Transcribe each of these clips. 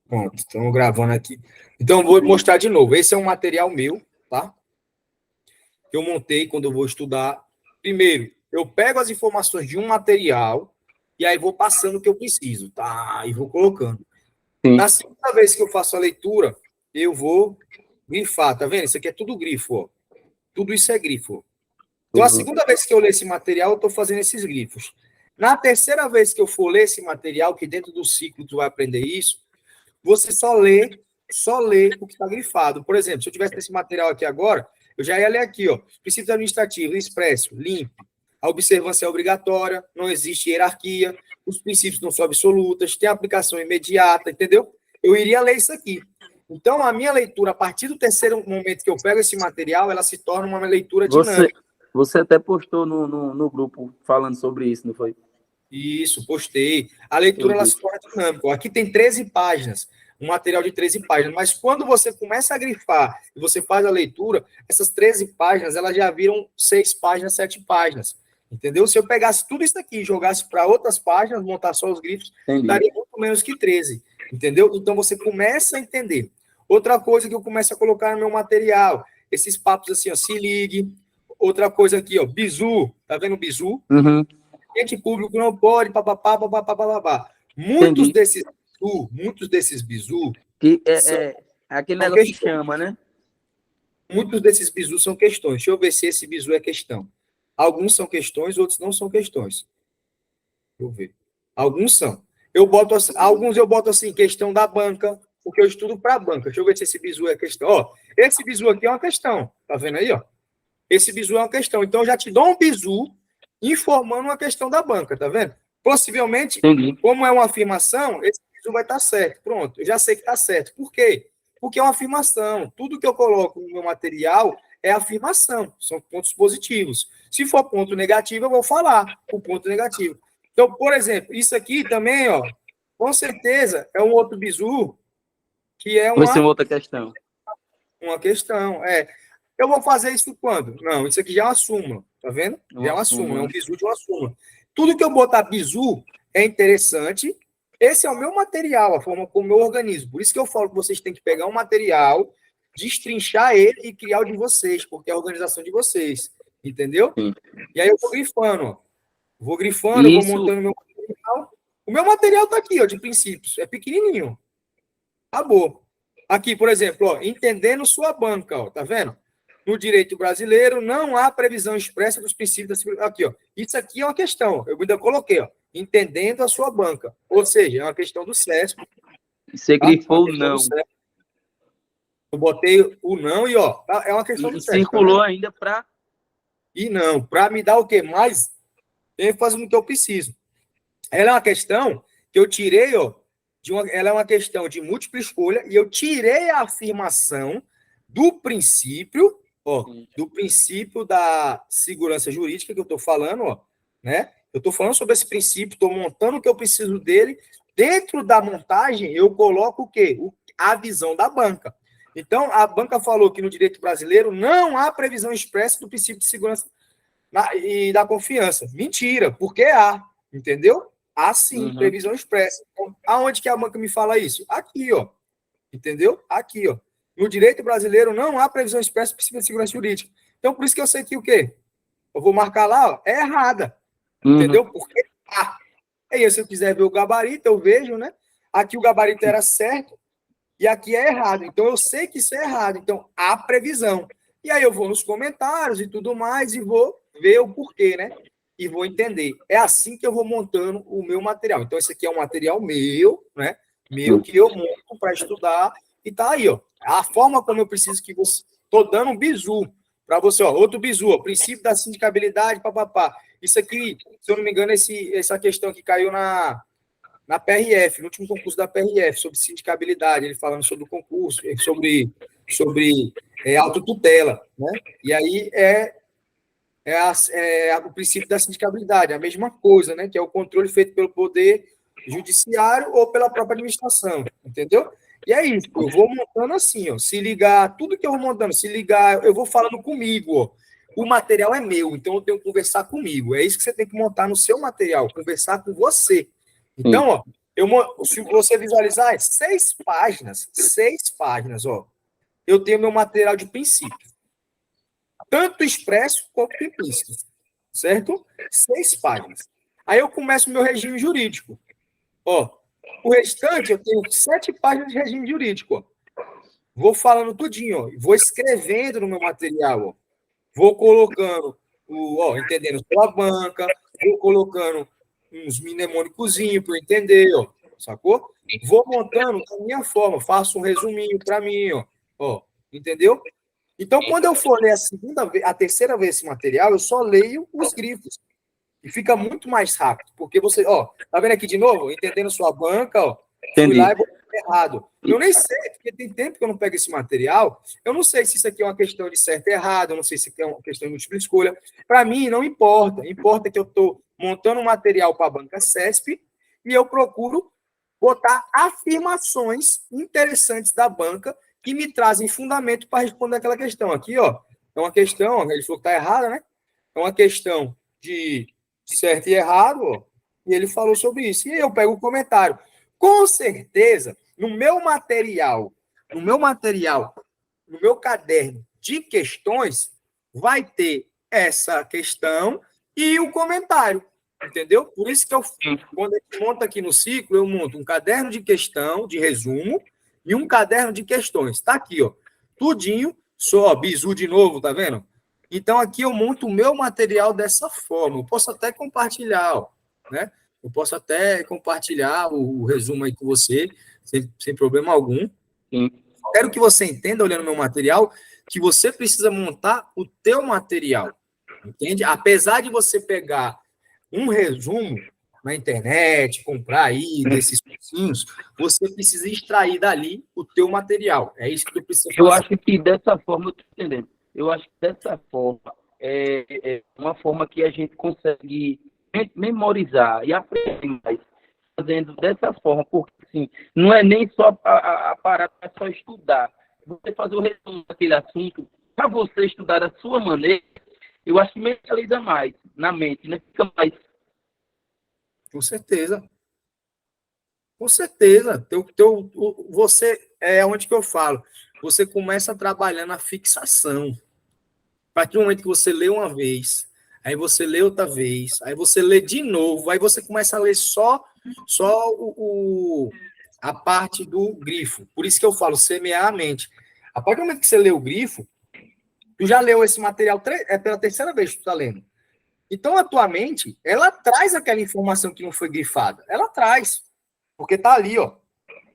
Pronto, estamos gravando aqui. Então, eu vou mostrar de novo. Esse é um material meu, tá? Que eu montei quando eu vou estudar. Primeiro, eu pego as informações de um material e aí vou passando o que eu preciso, tá? E vou colocando. Sim. Na segunda vez que eu faço a leitura, eu vou grifar, tá vendo? Isso aqui é tudo grifo, ó. Tudo isso é grifo. Então, a segunda vez que eu ler esse material, eu estou fazendo esses grifos. Na terceira vez que eu for ler esse material, que dentro do ciclo tu vai aprender isso, você só lê o que está grifado. Por exemplo, se eu tivesse esse material aqui agora, eu já ia ler aqui, ó. Princípios administrativos, expresso, limpo. A observância é obrigatória, não existe hierarquia, os princípios não são absolutas, tem aplicação imediata, entendeu? Eu iria ler isso aqui. Então, a minha leitura, a partir do terceiro momento que eu pego esse material, ela se torna uma leitura dinâmica. Você até postou no grupo falando sobre isso, não foi? Isso, postei. A leitura ela se torna dinâmica. Aqui tem 13 páginas, um material de 13 páginas, mas quando você começa a grifar e você faz a leitura, essas 13 páginas elas já viram 6 páginas, 7 páginas. Entendeu? Se eu pegasse tudo isso aqui e jogasse para outras páginas, montar só os grifos, daria muito menos que 13. Entendeu? Então você começa a entender. Outra coisa que eu começo a colocar no meu material, esses papos assim, ó, se ligue. Outra coisa aqui, ó, bizu. Tá vendo o bizu? Uhum. Ente público não pode, papapá, papapá, papapá. Muitos desses bizu que é aquele negócio questões. Que chama, né? Muitos desses bizus são questões. Deixa eu ver se esse bizu é questão. Alguns são questões, outros não são questões. Deixa eu ver. Alguns são. Alguns eu boto assim, questão da banca, porque eu estudo para a banca. Deixa eu ver se esse bizu é questão. Ó, esse bizu aqui é uma questão. Tá vendo aí, ó? Esse bizu é uma questão. Então, eu já te dou um bizu informando uma questão da banca, tá vendo? Possivelmente, como é uma afirmação, esse bizu vai estar certo. Pronto, eu já sei que está certo. Por quê? Porque é uma afirmação. Tudo que eu coloco no meu material é afirmação, são pontos positivos. Se for ponto negativo, eu vou falar o ponto negativo. Então, por exemplo, isso aqui também, ó, com certeza é um outro bizu que é uma outra questão. Uma questão, Eu vou fazer isso quando? Não, isso aqui já é uma súmula, tá vendo? Já é uma súmula, é um bizu de uma súmula. Tudo que eu botar bizu é interessante. Esse é o meu material, a forma como eu organizo. Por isso que eu falo que vocês têm que pegar um material, destrinchar ele e criar o de vocês, porque é a organização de vocês. Entendeu? Sim. E aí eu vou grifando, ó. Vou grifando, eu vou montando meu material. O meu material tá aqui, ó, de princípios. É pequenininho. Acabou. Aqui, por exemplo, ó, entendendo sua banca, ó, tá vendo? No direito brasileiro, não há previsão expressa dos princípios da segurança. Aqui, ó. Isso aqui é uma questão. Eu ainda coloquei, ó. Entendendo a sua banca. Ou seja, é uma questão do SESC. Você grifou o não. Eu botei o não e, ó, é uma questão do SESC. Circulou ainda para... E não, para me dar o quê? Mais ênfase no que eu preciso. Ela é uma questão que eu tirei, ó. Ela é uma questão de múltipla escolha e eu tirei a afirmação do princípio, ó, do princípio da segurança jurídica que eu estou falando, ó, né? Eu estou falando sobre esse princípio, estou montando o que eu preciso dele. Dentro da montagem, eu coloco o quê? A visão da banca. Então, a banca falou que no direito brasileiro não há previsão expressa do princípio de segurança e da confiança. Mentira, porque há, entendeu? Há sim, previsão expressa. Então, aonde que a banca me fala isso? Aqui, ó. Entendeu? Aqui, ó. No direito brasileiro não há previsão expressa do princípio de segurança jurídica. Então, por isso que eu sei que o quê? Eu vou marcar lá, ó, é errada. Entendeu? Porque há. E aí, se eu quiser ver o gabarito, eu vejo, né? Aqui o gabarito era certo e aqui é errado. Então, eu sei que isso é errado. Então, há previsão. E aí eu vou nos comentários e tudo mais e vou ver o porquê, né? E vou entender. É assim que eu vou montando o meu material. Então, esse aqui é um material meu, né? Meu, que eu monto para estudar. E tá aí, ó. A forma como eu preciso que você... Tô dando um bizu para você, ó. Outro bizu, ó. Princípio da sindicabilidade, papapá. Isso aqui, se eu não me engano, essa questão que caiu na PRF, no último concurso da PRF, sobre sindicabilidade, ele falando sobre o concurso, sobre autotutela, né? E aí o princípio da sindicabilidade, a mesma coisa, né? Que é o controle feito pelo poder judiciário ou pela própria administração, entendeu? E é isso, eu vou montando assim, ó, se ligar, tudo que eu vou montando, se ligar, eu vou falando comigo, ó. O material é meu, então eu tenho que conversar comigo. É isso que você tem que montar no seu material, conversar com você. Então, ó, Se você visualizar, 6 páginas, ó. Eu tenho meu material de princípio. Tanto expresso quanto implícito. Certo? 6 páginas. Aí eu começo o meu regime jurídico. Ó, o restante eu tenho 7 páginas de regime jurídico. Ó. Vou falando tudinho, ó. Vou escrevendo no meu material, ó. Vou colocando, entendendo sua banca, vou colocando uns mnemônicozinhos para eu entender, ó. Sacou? Vou montando da minha forma, faço um resuminho para mim, ó. Entendeu? Então, quando eu for ler a terceira vez esse material, eu só leio os grifos. E fica muito mais rápido, porque você, tá vendo aqui de novo? Entendendo sua banca, ó. Fui lá e botei errado. Eu nem sei, porque tem tempo que eu não pego esse material. Eu não sei se isso aqui é uma questão de certo e errado, eu não sei se é uma questão de múltipla escolha. Para mim, não importa. Importa que eu estou montando um material para a banca CESP e eu procuro botar afirmações interessantes da banca que me trazem fundamento para responder aquela questão. Aqui, ó, é uma questão, ele falou que está errada, né? É uma questão de certo e errado, ó, e ele falou sobre isso. E aí eu pego o comentário. Com certeza, no meu caderno de questões, vai ter essa questão e o comentário, entendeu? Por isso que quando a gente monta aqui no ciclo, eu monto um caderno de questão, de resumo, e um caderno de questões. Tá aqui, ó, tudinho, só bizu de novo, tá vendo? Então, aqui eu monto o meu material dessa forma. Eu posso até compartilhar, ó, né? Eu posso até compartilhar o resumo aí com você, sem problema algum. Sim. Quero que você entenda, olhando meu material, que você precisa montar o teu material, entende? Apesar de você pegar um resumo na internet, comprar aí desses cursinhos, você precisa extrair dali o teu material. É isso que eu preciso fazer. Eu acho que dessa forma, eu estou entendendo. Eu acho que dessa forma é uma forma que a gente consegue memorizar e aprender mais fazendo dessa forma, porque assim, não é nem só a parada, é só estudar. Você fazer o resumo daquele assunto, para você estudar da sua maneira, eu acho que mentaliza mais na mente, né? Fica mais. Com certeza. Com certeza. Você é onde que eu falo. Você começa trabalhando a fixação. A partir do momento que você lê uma vez, aí você lê outra vez, aí você lê de novo, aí você começa a ler só a parte do grifo. Por isso que eu falo, semear a mente. A partir do momento que você lê o grifo, tu já leu esse material pela terceira vez que tu está lendo. Então, a tua mente, ela traz aquela informação que não foi grifada. Ela traz. Porque tá ali, ó,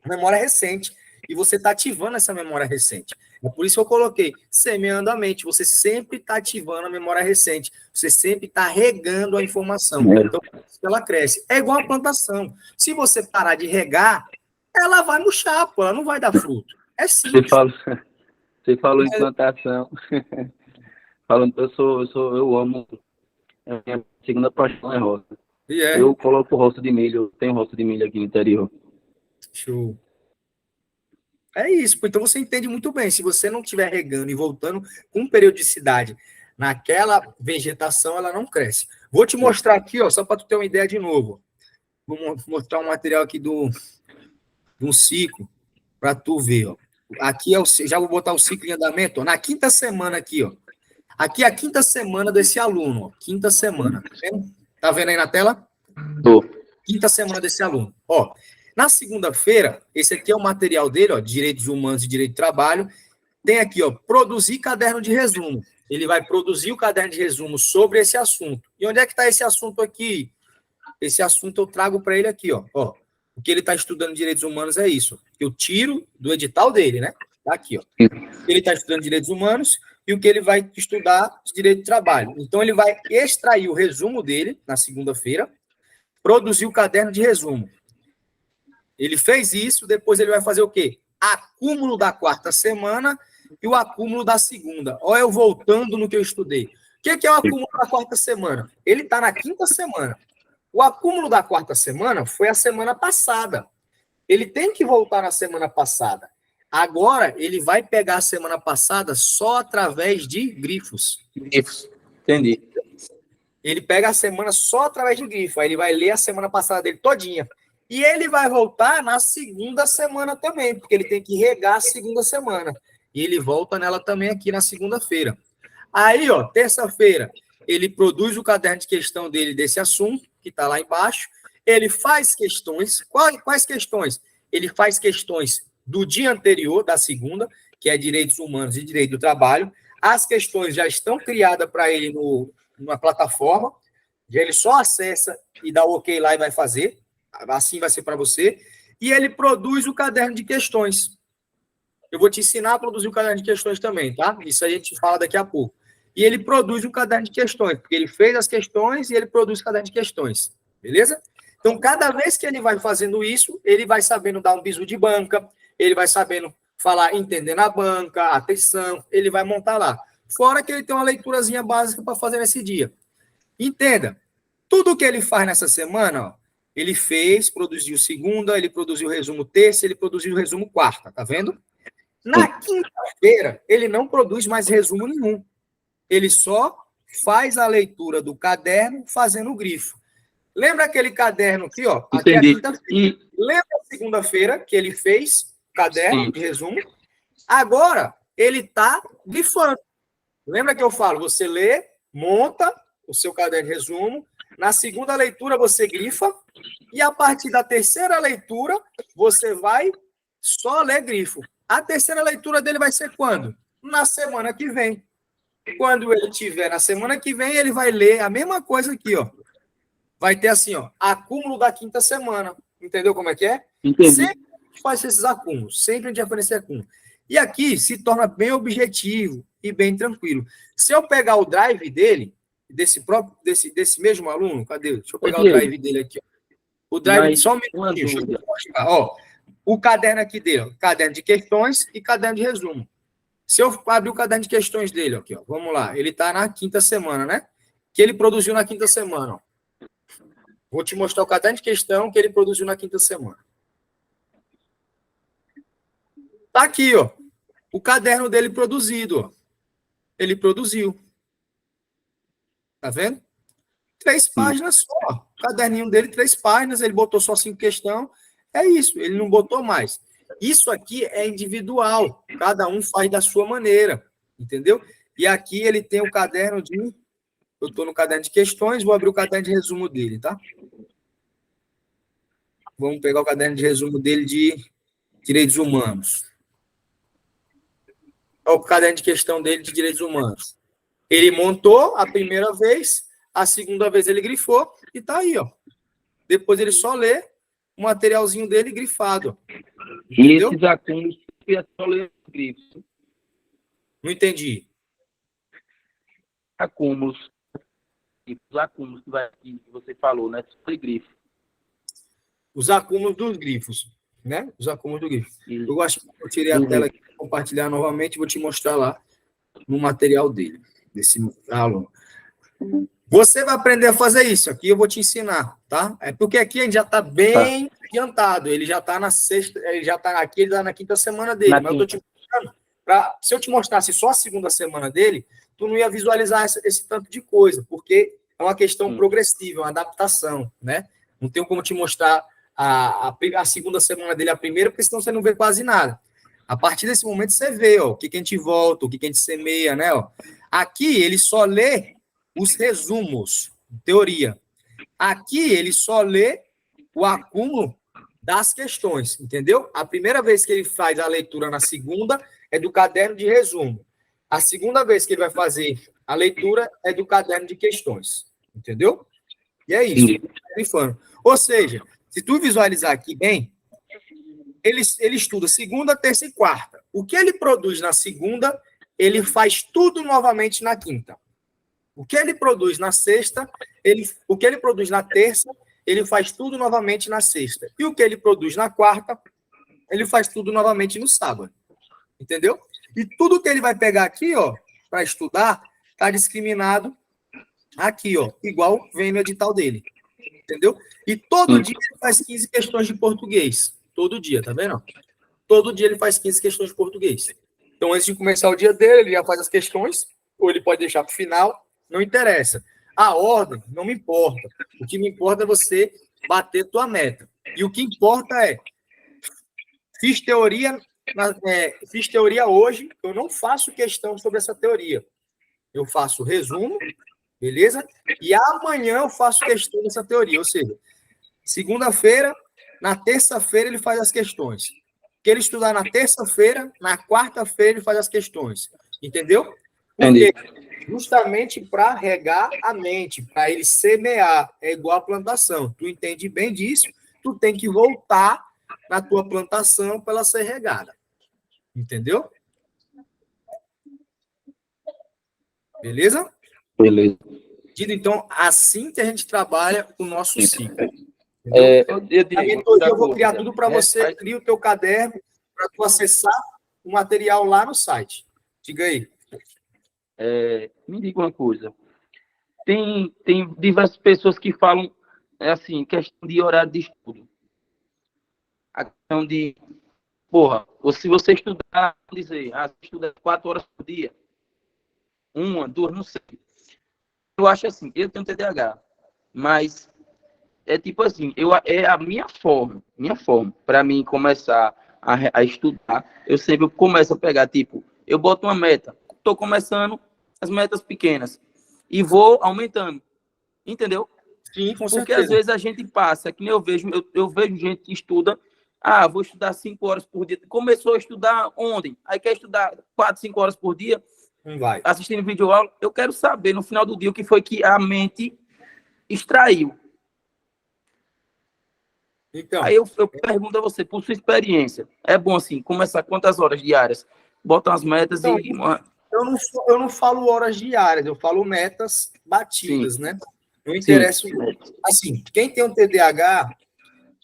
memória recente. E você está ativando essa memória recente. É por isso que eu coloquei semeando a mente. Você sempre está ativando a memória recente. Você sempre está regando a informação. Então, ela cresce. É igual a plantação. Se você parar de regar, ela vai murchar, pô, ela não vai dar fruto. É simples. Você falou em plantação. Falando, eu amo. A minha segunda paixão é roça. Eu coloco roça de milho. Eu tenho roça de milho aqui no interior. Show. É isso, então você entende muito bem. Se você não estiver regando e voltando com periodicidade naquela vegetação, ela não cresce. Vou te mostrar aqui, ó, só para tu ter uma ideia de novo. Vou mostrar um material aqui de um ciclo, para tu ver. Ó. Aqui já vou botar o ciclo em andamento. Ó, na quinta semana aqui, ó. Aqui é a quinta semana desse aluno. Ó, quinta semana. Tá vendo? Tá vendo aí na tela? Tô. Quinta semana desse aluno. Ó, na segunda-feira, esse aqui é o material dele, ó, Direitos Humanos e Direito de Trabalho. Tem aqui, ó, produzir caderno de resumo. Ele vai produzir o caderno de resumo sobre esse assunto. E onde é que está esse assunto aqui? Esse assunto eu trago para ele aqui, ó. O que ele está estudando Direitos Humanos é isso. Eu tiro do edital dele, né? Tá aqui, ó. Ele está estudando Direitos Humanos e o que ele vai estudar de Direito de Trabalho. Então, ele vai extrair o resumo dele na segunda-feira, produzir o caderno de resumo. Ele fez isso, depois ele vai fazer o quê? Acúmulo da quarta semana e o acúmulo da segunda. Olha eu voltando no que eu estudei. O que é o acúmulo da quarta semana? Ele está na quinta semana. O acúmulo da quarta semana foi a semana passada. Ele tem que voltar na semana passada. Agora, ele vai pegar a semana passada só através de grifos. Grifos. Entendi. Ele pega a semana só através de grifo. Aí ele vai ler a semana passada dele todinha. E ele vai voltar na segunda semana também, porque ele tem que regar a segunda semana. E ele volta nela também aqui na segunda-feira. Aí, ó, terça-feira, ele produz o caderno de questão dele desse assunto, que está lá embaixo. Ele faz questões. Quais questões? Ele faz questões do dia anterior, da segunda, que é direitos humanos e direito do trabalho. As questões já estão criadas para ele numa plataforma. Ele só acessa e dá o ok lá e vai fazer. Assim vai ser para você. E ele produz o caderno de questões. Eu vou te ensinar a produzir o caderno de questões também, tá? Isso aí a gente fala daqui a pouco. E ele produz um caderno de questões, porque ele fez as questões e ele produz o caderno de questões. Beleza? Então, cada vez que ele vai fazendo isso, ele vai sabendo dar um bisu de banca, ele vai sabendo falar entendendo a banca, atenção, ele vai montar lá. Fora que ele tem uma leiturazinha básica para fazer nesse dia. Entenda, tudo que ele faz nessa semana, ó, ele fez, produziu segunda, ele produziu o resumo terça, ele produziu o resumo quarta, tá vendo? Na quinta-feira, ele não produz mais resumo nenhum. Ele só faz a leitura do caderno fazendo o grifo. Lembra aquele caderno aqui, ó? Aqui é a quinta-feira. Lembra a segunda-feira que ele fez o caderno de resumo? Agora, ele está grifando. Lembra que eu falo? Você lê, monta o seu caderno de resumo. Na segunda leitura, você grifa. E a partir da terceira leitura, você vai só ler grifo. A terceira leitura dele vai ser quando? Na semana que vem. Quando ele tiver na semana que vem, ele vai ler a mesma coisa aqui, ó. Vai ter assim, ó, acúmulo da quinta semana. Entendeu como é que é? Entendi. Sempre faz esses acúmulos. Sempre a gente vai aparecer acúmulo. E aqui se torna bem objetivo e bem tranquilo. Se eu pegar o drive dele, desse mesmo aluno, cadê? Deixa eu pegar o drive dele aqui, ó. O drive, só um minutinho, deixa eu mostrar. Ó, o caderno aqui dele, ó, caderno de questões e caderno de resumo. Se eu abrir o caderno de questões dele, aqui, ó, vamos lá, ele está na quinta semana, né? Que ele produziu na quinta semana. Ó. Vou te mostrar o caderno de questão que ele produziu na quinta semana. Tá aqui, ó, o caderno dele produzido. Ó. Ele produziu. Tá vendo? 3 páginas só. O caderninho dele, 3 páginas, ele botou só 5 questões. É isso, ele não botou mais. Isso aqui é individual, cada um faz da sua maneira, entendeu? E aqui ele tem o caderno de... Eu estou no caderno de questões, vou abrir o caderno de resumo dele, tá? Vamos pegar o caderno de resumo dele de direitos humanos. Olha o caderno de questão dele de direitos humanos. Ele montou a primeira vez, a segunda vez ele grifou e tá aí, ó. Depois ele só lê o materialzinho dele grifado. E esses acúmulos é só ler os grifos. Não entendi. Acúmulos. Os acúmulos que você falou, né? Só grifo. Os acúmulos dos grifos, né? Os acúmulos do grifo. Isso. Eu acho que eu tirei a tela aqui, vou compartilhar novamente e vou te mostrar lá no material dele, desse aluno. Você vai aprender a fazer isso. Aqui eu vou te ensinar, tá? É porque aqui a gente já está bem adiantado. Ele já está na sexta, ele já está aqui, ele está na quinta semana dele. Mas eu estou te mostrando, se eu te mostrasse só a segunda semana dele, tu não ia visualizar esse tanto de coisa, porque é uma questão progressiva, uma adaptação, né? Não tenho como te mostrar a segunda semana dele, a primeira, porque senão você não vê quase nada. A partir desse momento você vê, ó, o que a gente volta, o que a gente semeia, né? Ó. Aqui ele só lê os resumos, teoria. Aqui ele só lê o acúmulo das questões, entendeu? A primeira vez que ele faz a leitura na segunda é do caderno de resumo. A segunda vez que ele vai fazer a leitura é do caderno de questões, entendeu? E é isso. Ou seja, se tu visualizar aqui bem, ele estuda segunda, terça e quarta. O que ele produz na segunda, ele faz tudo novamente na quinta. O que ele produz na sexta, o que ele produz na terça, ele faz tudo novamente na sexta. E o que ele produz na quarta, ele faz tudo novamente no sábado. Entendeu? E tudo que ele vai pegar aqui, ó, para estudar, está discriminado aqui, ó, igual vem no edital dele. Entendeu? E todo dia ele faz 15 questões de português. Todo dia, tá vendo? Todo dia ele faz 15 questões de português. Então, antes de começar o dia dele, ele já faz as questões, ou ele pode deixar para o final. Não interessa. A ordem não me importa. O que me importa é você bater tua meta. E o que importa é, fiz teoria hoje, eu não faço questão sobre essa teoria. Eu faço resumo, beleza? E amanhã eu faço questão dessa teoria, ou seja, segunda-feira, na terça-feira ele faz as questões. Que ele estudar na terça-feira, na quarta-feira ele faz as questões. Entendeu? Porque justamente para regar a mente, para ele semear, é igual a plantação. Tu entende bem disso, tu tem que voltar na tua plantação para ela ser regada. Entendeu? Beleza? Beleza. Então, assim que a gente trabalha o nosso ciclo. A mentoria, eu vou criar tudo para você, cria o teu caderno para tu acessar o material lá no site. Diga aí. Me diga uma coisa. Tem diversas pessoas que falam, assim, questão de horário de estudo. A questão de, se você estudar, dizer, estuda 4 horas por dia, 1, 2, não sei. Eu acho assim, eu tenho TDAH, mas é tipo assim, é a minha forma para mim começar a estudar. Eu sempre começo a pegar, tipo, eu boto uma meta, estou começando as metas pequenas e vou aumentando, entendeu? Sim, com Porque certeza. às vezes a gente passa, que nem eu vejo gente que estuda, vou estudar 5 horas por dia. Começou a estudar ontem, aí quer estudar 4, 5 horas por dia, não vai. Assistindo vídeo aula. Eu quero saber no final do dia o que foi que a mente extraiu. Então, aí eu pergunto a você, por sua experiência, é bom assim, começar quantas horas diárias? Bota as metas então, e... eu não falo horas diárias, eu falo metas batidas, Sim. né? Não interessa. Assim, quem tem um TDAH,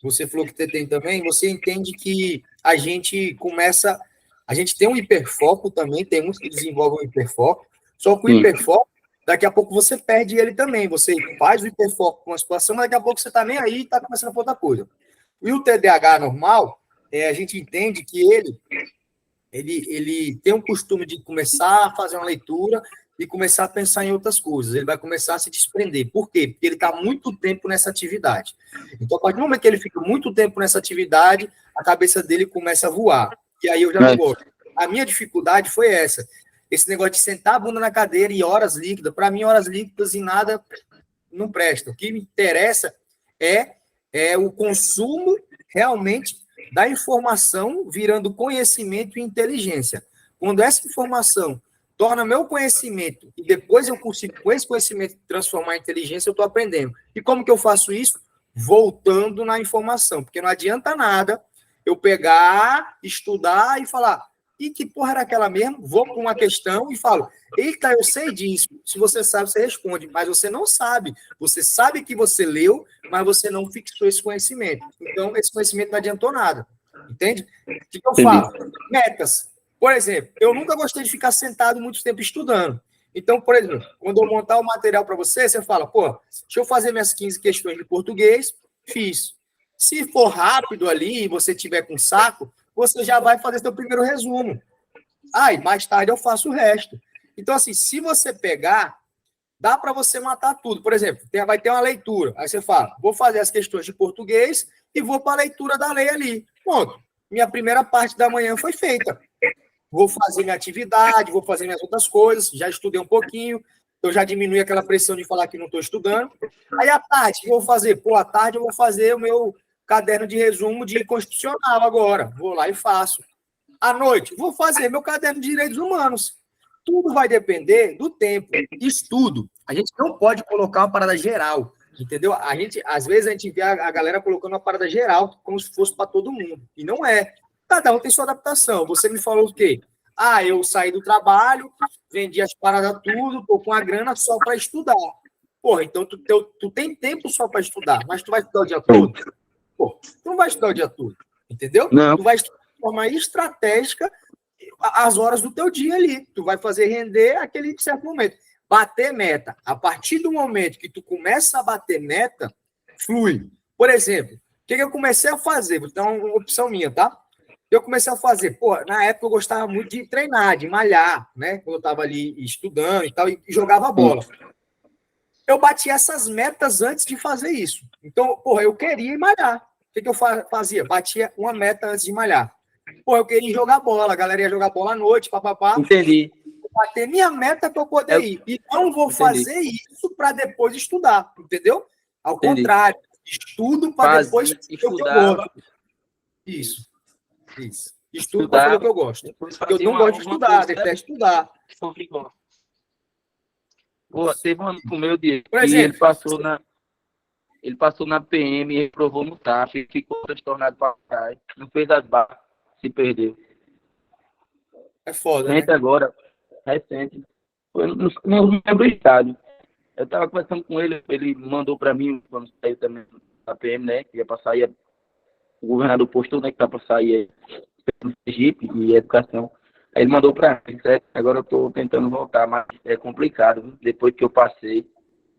você falou que você tem também, você entende que a gente começa... A gente tem um hiperfoco também, tem uns que desenvolvem um hiperfoco, só que o hiperfoco, daqui a pouco você perde ele também. Você faz o hiperfoco com uma situação, mas daqui a pouco você está nem aí e está começando a outra coisa. E o TDAH normal, a gente entende que ele tem um costume de começar a fazer uma leitura e começar a pensar em outras coisas. Ele vai começar a se desprender. Por quê? Porque ele está muito tempo nessa atividade. Então, a partir do momento que ele fica muito tempo nessa atividade, a cabeça dele começa a voar. E aí eu já não gosto. A minha dificuldade foi essa. Esse negócio de sentar a bunda na cadeira e horas líquidas. Para mim, horas líquidas e nada não presta. O que me interessa é o consumo realmente da informação virando conhecimento e inteligência. Quando essa informação torna meu conhecimento e depois eu consigo, com esse conhecimento, transformar em inteligência, eu estou aprendendo. E como que eu faço isso? Voltando na informação, porque não adianta nada eu pegar, estudar e falar, e que porra era aquela mesmo? Vou para uma questão e falo, eita, eu sei disso. Se você sabe, você responde, mas você não sabe. Você sabe que você leu, mas você não fixou esse conhecimento. Então, esse conhecimento não adiantou nada. Entende? O que eu falo? Metas. Por exemplo, eu nunca gostei de ficar sentado muito tempo estudando. Então, por exemplo, quando eu montar o material para você, você fala, deixa eu fazer minhas 15 questões de português, fiz. Se for rápido ali e você tiver com saco, você já vai fazer seu primeiro resumo. E mais tarde eu faço o resto. Então, assim, se você pegar, dá para você matar tudo. Por exemplo, vai ter uma leitura. Aí você fala, vou fazer as questões de português e vou para a leitura da lei ali. Pronto. Minha primeira parte da manhã foi feita. Vou fazer minha atividade, vou fazer minhas outras coisas. Já estudei um pouquinho. Eu já diminui aquela pressão de falar que não estou estudando. Aí, à tarde, o que eu vou fazer? À tarde eu vou fazer o meu caderno de resumo de constitucional agora. Vou lá e faço. À noite, vou fazer meu caderno de direitos humanos. Tudo vai depender do tempo. Estudo. A gente não pode colocar uma parada geral, entendeu? Às vezes a gente vê a galera colocando uma parada geral como se fosse para todo mundo. E não é. Cada um tem sua adaptação. Você me falou o quê? Eu saí do trabalho, vendi as paradas tudo, tô com a grana só para estudar. Então tu tem tempo só para estudar, mas tu vai estudar o dia todo? Tu não vai estudar o dia todo, entendeu? Não. Tu vai estudar de forma estratégica as horas do teu dia ali. Tu vai fazer render aquele certo momento. Bater meta. A partir do momento que tu começa a bater meta, flui. Por exemplo, o que eu comecei a fazer? Vou dar uma opção minha, tá? Eu comecei a fazer, na época eu gostava muito de treinar, de malhar, né? Quando eu estava ali estudando e tal, e jogava bola. Eu bati essas metas antes de fazer isso. Então, eu queria ir malhar. que eu fazia? Batia uma meta antes de malhar. Pô, eu queria jogar bola, a galera ia jogar bola à noite, papapá. Entendi. Bater minha meta para eu poder ir. E não vou fazer isso para depois estudar, entendeu? Ao contrário, estudo para depois estudar. Isso. Estudo para fazer o que eu gosto. Porque eu não gosto de estudar, detesto estudar. Pô, teve um amigo meu, Diego, por exemplo, ele passou na PM, reprovou no TAF, ficou transtornado para trás, não fez as barras, se perdeu. É foda, Recente né? agora, recente. Eu não lembro o estado. Eu estava conversando com ele, ele mandou para mim, quando saiu também da PM, né, que ia para sair, o governador postou, né, que tá para sair no Sergipe e educação. Aí ele mandou para mim, certo? Agora eu estou tentando voltar, mas é complicado, viu? Depois que eu passei.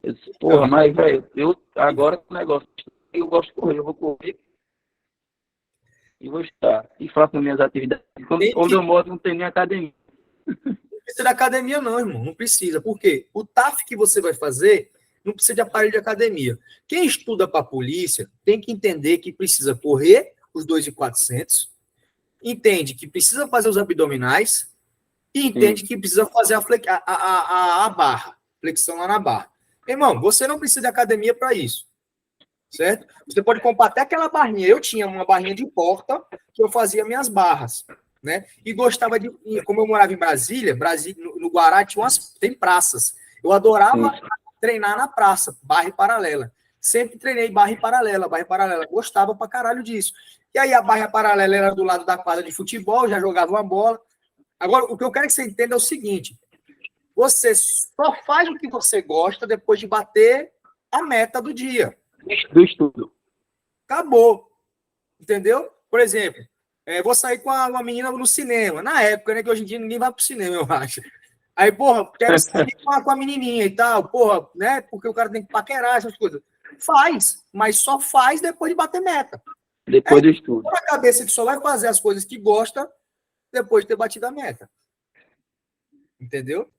Eu disse, porra, mas, velho, eu agora o negócio, eu gosto de correr, eu vou correr e vou estar. E faço minhas atividades. Onde eu moro não tem nem academia. Não precisa de academia, não, irmão. Não precisa. Por quê? O TAF que você vai fazer não precisa de aparelho de academia. Quem estuda para a polícia tem que entender que precisa correr os 2.400, entende que precisa fazer os abdominais e entende que precisa fazer a barra, flexão lá na barra. Irmão, você não precisa de academia para isso, certo? Você pode comprar até aquela barrinha. Eu tinha uma barrinha de porta que eu fazia minhas barras, né? E gostava de, como eu morava em Brasília, no Guará tem praças. Eu adorava treinar na praça, barra e paralela. Sempre treinei barra e paralela. Gostava pra caralho disso. E aí a barra paralela era do lado da quadra de futebol, já jogava uma bola. Agora, o que eu quero que você entenda é o seguinte: você só faz o que você gosta depois de bater a meta do dia. Do estudo. Acabou. Entendeu? Por exemplo, vou sair com uma menina no cinema. Na época, né? Que hoje em dia ninguém vai pro cinema, eu acho. Aí, porra, quero sair com a menininha e tal. Porra, né? Porque o cara tem que paquerar essas coisas. Faz, mas só faz depois de bater meta. Depois do estudo. Na cabeça que só vai fazer as coisas que gosta depois de ter batido a meta. Entendeu?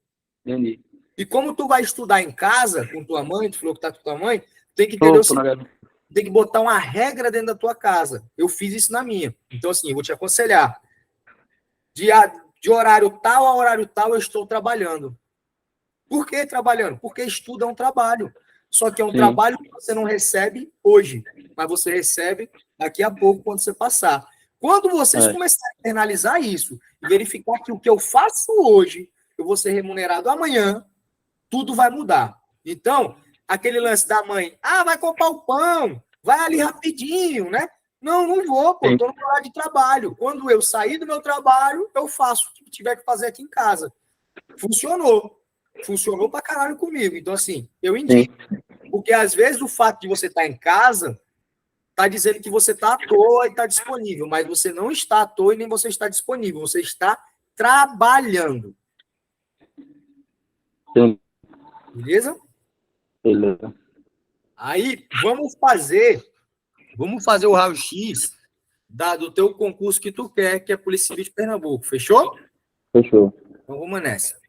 Entendi. E como tu vai estudar em casa com tua mãe, tu falou que tá com tua mãe, tem que entender o seguinte, tem que botar uma regra dentro da tua casa. Eu fiz isso na minha. Então, assim, eu vou te aconselhar. De horário tal a horário tal, eu estou trabalhando. Por que trabalhando? Porque estudo é um trabalho. Só que é um trabalho que você não recebe hoje, mas você recebe daqui a pouco, quando você passar. Quando vocês começarem a internalizar isso, e verificar que o que eu faço hoje, eu vou ser remunerado amanhã, tudo vai mudar. Então, aquele lance da mãe, vai comprar o pão, vai ali rapidinho, né? Não vou, pô, estou no horário de trabalho. Quando eu sair do meu trabalho, eu faço o que tiver que fazer aqui em casa. Funcionou pra caralho comigo. Então, assim, eu indico. Porque, às vezes, o fato de você estar em casa está dizendo que você está à toa e está disponível, mas você não está à toa e nem você está disponível. Você está trabalhando. Sim. Beleza? Beleza. Aí, vamos fazer o raio-x do teu concurso que tu quer, que é Polícia Civil de Pernambuco. Fechou? Fechou. Então, vamos nessa.